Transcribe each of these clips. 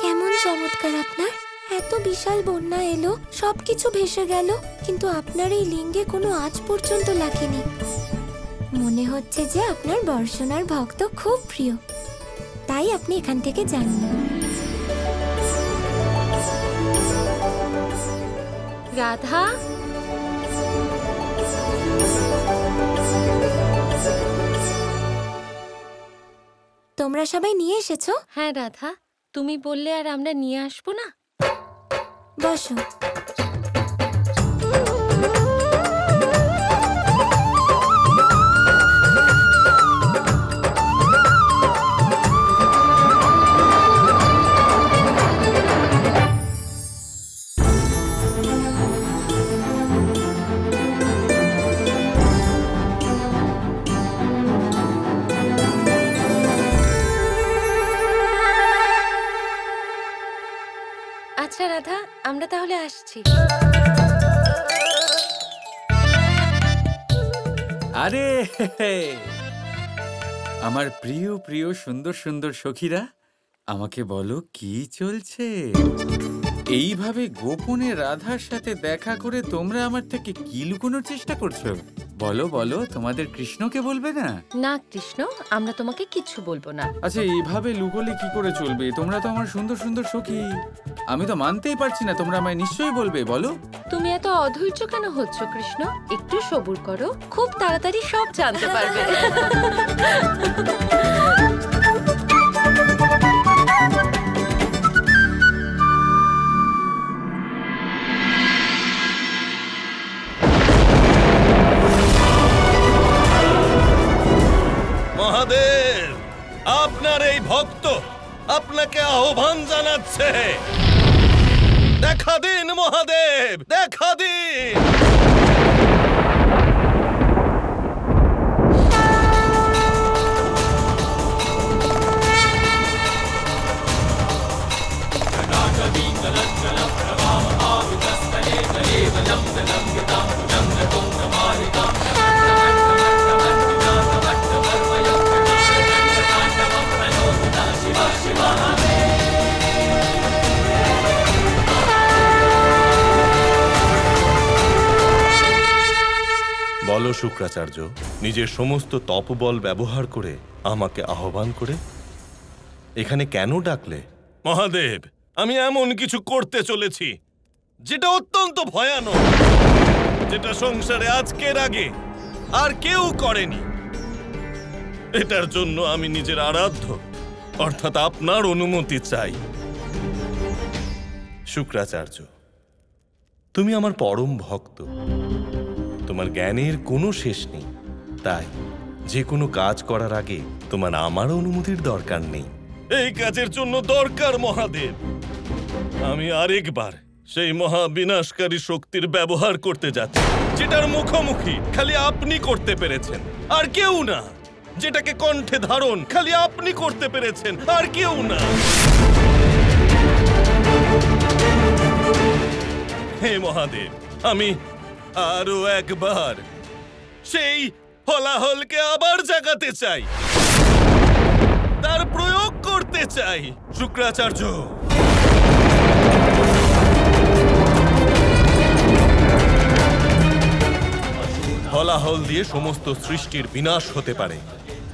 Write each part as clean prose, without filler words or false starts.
কেমন চমৎকার আপনার! এত বিশাল বন্যা এলো, সবকিছু ভেসে গেল, কিন্তু আপনার এই লিঙ্গে কোনো আজ পর্যন্ত লাগেনি। মনে হচ্ছে যে আপনার বর্ষণার ভক্ত খুব প্রিয়, তাই আপনি এখান থেকে যাননি। রাধা, তোমরা সবাই নিয়ে এসেছো? হ্যাঁ রাধা, তুমি বললে আর আমরা নিয়ে আসবো না? বসো। আচ্ছা রাধা, আমরা তাহলে আসছি। আরে আমার প্রিয় প্রিয় সুন্দর সুন্দর সখীরা, আমাকে বলো কি চলছে? এইভাবে গোপনে রাধার সাথে দেখা করে তোমরা আমার থেকে কি লুকোনোর চেষ্টা করছো? বলো বলো, তোমাদের কৃষ্ণকে বলবে না? না কৃষ্ণ, আমরা তোমাকে কিচ্ছু বলবো না। আচ্ছা, এইভাবে লুকোলে কি করে চলবে? তোমরা তো আমার সুন্দর সুন্দর সখী, আমি তো মানতেই পারছি না। তোমরা আমায় নিশ্চয়ই বলবে, বলো। তুমি এত অধৈর্য কেন হচ্ছ কৃষ্ণ? একটু সবুর করো, খুব তাড়াতাড়ি সব জানতে পারবে। মহাদেব, আপনার এই ভক্ত আপনাকে আহ্বান জানাচ্ছে। দেখা দিন মহাদেব, দেখা দিন। বলো শুক্রাচার্য, নিজের সমস্ত তপবল ব্যবহার করে আমাকে আহ্বান করে এখানে কেন ডাকলে? মহাদেব, আমি এমন কিছু করতে চলেছি যেটা অত্যন্ত ভয়ানক, যেটা সংসারে আজকের আগে আর কেউ করেনি। এটার জন্য আমি নিজের আরাধ্য অর্থাৎ আপনার অনুমতি চাই। শুক্রাচার্য, তুমি আমার পরম ভক্ত, তোমার জ্ঞানের কোনো শেষ নেই, তাই যে কোনো কাজ করার আগে তোমার আমার অনুমতির দরকার নেই। এই কাজের জন্য দরকার মহাদেব, আমি আরেকবার সেই মহা বিনাশকারী শক্তির ব্যবহার করতে যাচ্ছি, যেটার মুখোমুখি খালি আপনি করতে পেরেছেন আর কেউ না, যেটাকে কণ্ঠে ধারণ খালি আপনি করতে পেরেছেন আর কেউ না। হে মহাদেব, আমি আরো একবার সেই হলাহলকে আবার জাগাতে চাই, তার প্রয়োগ করতে চাই। শুক্রাচার্য, হলাহল দিয়ে সমস্ত সৃষ্টির বিনাশ হতে পারে,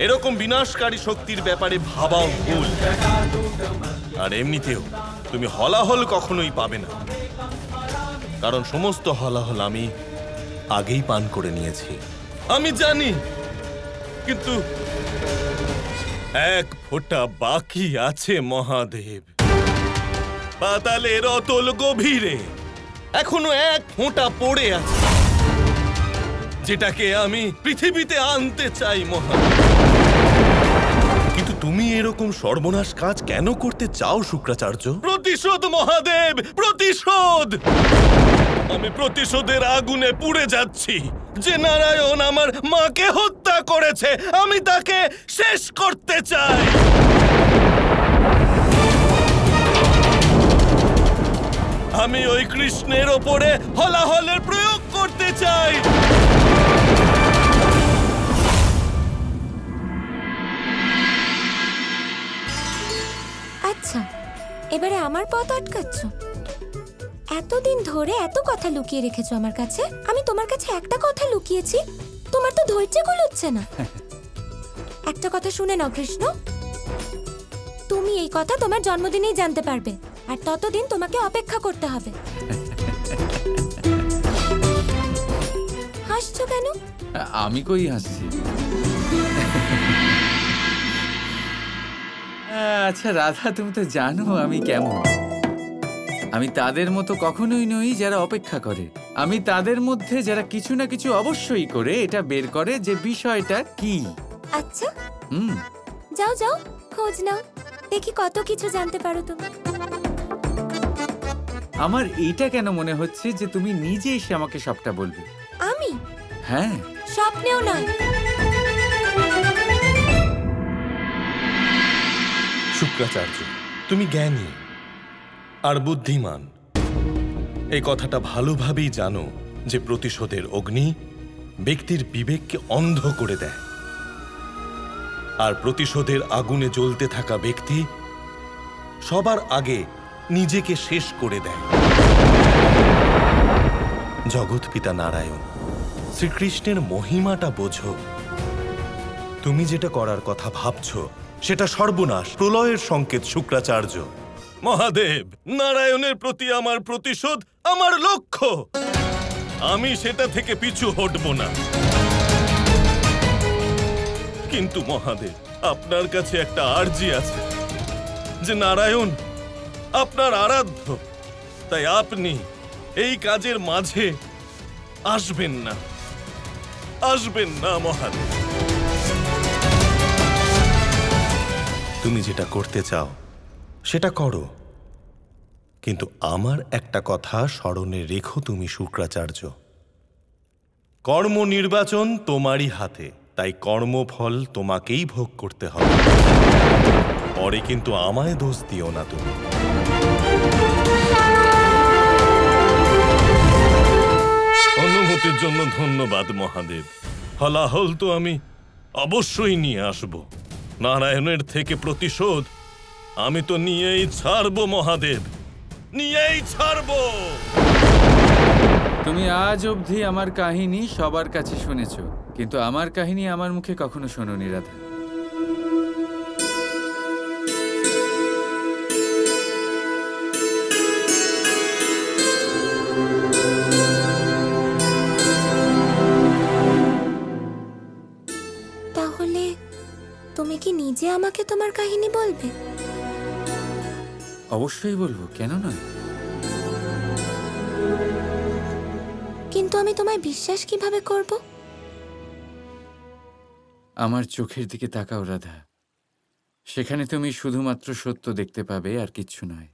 এরকম বিনাশকারী শক্তির ব্যাপারে ভাবাও ভুল। আর এমনিতেও তুমি হলাহল কখনোই পাবে না, কারণ সমস্ত হলাহল আমি আগেই পান করে নিয়েছি। আমি জানি, কিন্তু এক ফোঁটা বাকি আছে মহাদেব। পাতালের অতল গভীরে এখনো এক ফোঁটা পড়ে আছে, যেটাকে আমি পৃথিবীতে আনতে চাই মহাদেব। কিন্তু তুমি এরকম সর্বনাশ কাজ কেন করতে চাও শুক্রাচার্য? প্রতিশোধ মহাদেব, প্রতিশোধ। আমি প্রতিশোধের আগুনে পুড়ে যাচ্ছি। যে নারায়ণ আমার মাকে হত্যা করেছে, আমি তাকে শেষ করতে চাই। আমি ওই কৃষ্ণের ওপরে হলাহলের প্রয়োগ করতে চাই। আচ্ছা, এবারে আমার পথ আটকাচ্ছ? এতদিন ধরে এত কথা লুকিয়ে রেখেছো আমার কাছে, আমি তোমার কাছে একটা কথা লুকিয়েছি, তোমার তো ধৈর্য কুলোচ্ছে না। একটা কথা শুনে নাও কৃষ্ণ, তুমি এই কথা তোমার জন্মদিনেই জানতে পারবে, আর ততদিন তোমাকে অপেক্ষা করতে হবে। হাসছো কেন? আমি কই হাসছি? আচ্ছা রাধা, তুমি তো জানো আমি কেমন। আমি তাদের মতো কখনোই নই যারা অপেক্ষা করে। আমি তাদের মধ্যে যারা কিছু না কিছু অবশ্যই করে এটা বের করে যে বিষয়টা কি। আচ্ছা, হুম, যাও যাও, খোঁজ নাও, দেখি কত কিছু জানতে পারো তুমি। আমার এইটা কেন মনে হচ্ছে যে তুমি নিজে এসে আমাকে সবটা বলবে। আমি? হ্যাঁ। স্বপ্নেও নয়। শুক্রাচার্য, তুমি জ্ঞানী আর বুদ্ধিমান। এই কথাটা ভালোভাবেই জানো যে প্রতিশোধের অগ্নি ব্যক্তির বিবেককে অন্ধ করে দেয়, আর প্রতিশোধের আগুনে জ্বলতে থাকা ব্যক্তি সবার আগে নিজেকে শেষ করে দেয়। জগৎপিতা নারায়ণ, শ্রীকৃষ্ণের মহিমাটা বোঝো। তুমি যেটা করার কথা ভাবছো সেটা সর্বনাশ, প্রলয়ের সংকেত। শুক্রাচার্য মহাদেব, নারায়ণের প্রতি আমার প্রতিশোধ আমার লক্ষ্য। আমি সেটা থেকে পিছু হটব না। কিন্তু মহাদেব, আপনার কাছে একটা আর্জি আছে যে নারায়ণ আপনার আরাধ্য, তাই আপনি এই কাজের মাঝে আসবেন না, আসবেন না মহাদেব। তুমি যেটা করতে চাও সেটা করো, কিন্তু আমার একটা কথা স্মরণে রেখো তুমি শুক্রাচার্য। কর্ম নির্বাচন তোমারই হাতে, তাই কর্মফল তোমাকেই ভোগ করতে হবে। পরে কিন্তু আমায় দোষ দিও না তুমি। অনুমতির জন্য ধন্যবাদ মহাদেব। ফলাফল তো আমি অবশ্যই নিয়ে আসব। নারায়ণের থেকে প্রতিশোধ আমি তো নিয়েই ছাড়বো মহাদেব, নিয়েই ছাড়বো। তুমি আজ অবধি আমার কাহিনী সবার কাছে শুনেছো, কিন্তু আমার কাহিনী আমার মুখে কখনো শোনোনি রাধা। তাহলে তুমি কি নিজে আমাকে তোমার কাহিনী বলবে? অবশ্যই বলবো, কেন নয়। কিন্তু আমি তোমায় বিশ্বাস কিভাবে করব? আমার চোখের দিকে তাকাও রাধা, সেখানে তুমি শুধুমাত্র সত্য দেখতে পাবে, আর কিচ্ছু নয়।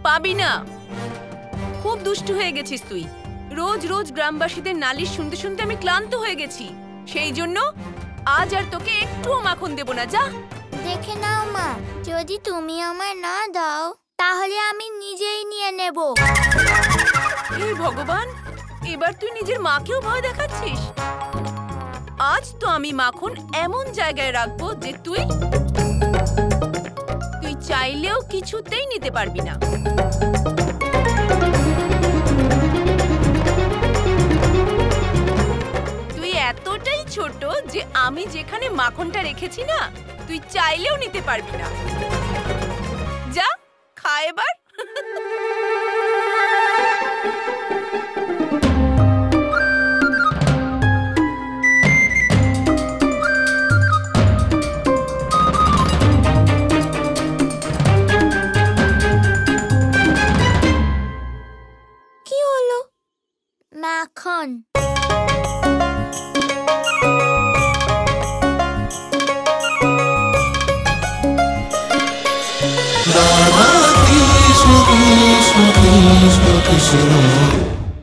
পাবি না, খুব দুষ্টু হয়ে গেছিস তুই। রোজ রোজ গ্রামবাসীদের নালিশ শুনতে শুনতে আমি ক্লান্ত হয়ে গেছি। সেই জন্য আজ আর তোকে একটুও মাখন দেব না। যা দেখে নাও মা, যদি তুমি আমায় না দাও তাহলে আমি নিজেই নিয়ে নেব। হে ভগবান, এবার তুই নিজের মাকেও ভয় দেখাচ্ছিস। আজ তো আমি মাখন এমন জায়গায় রাখবো যে তুই চাইলেও কিছুতেই নিতে পারবি না। তুই এতটাই ছোট যে আমি যেখানে মাখনটা রেখেছি না, তুই চাইলেও নিতে পারবি না। যা, খা এবার। মাখন। রাধা কৃষ্ণ কৃষ্ণ কৃষ্ণ কৃষ্ণ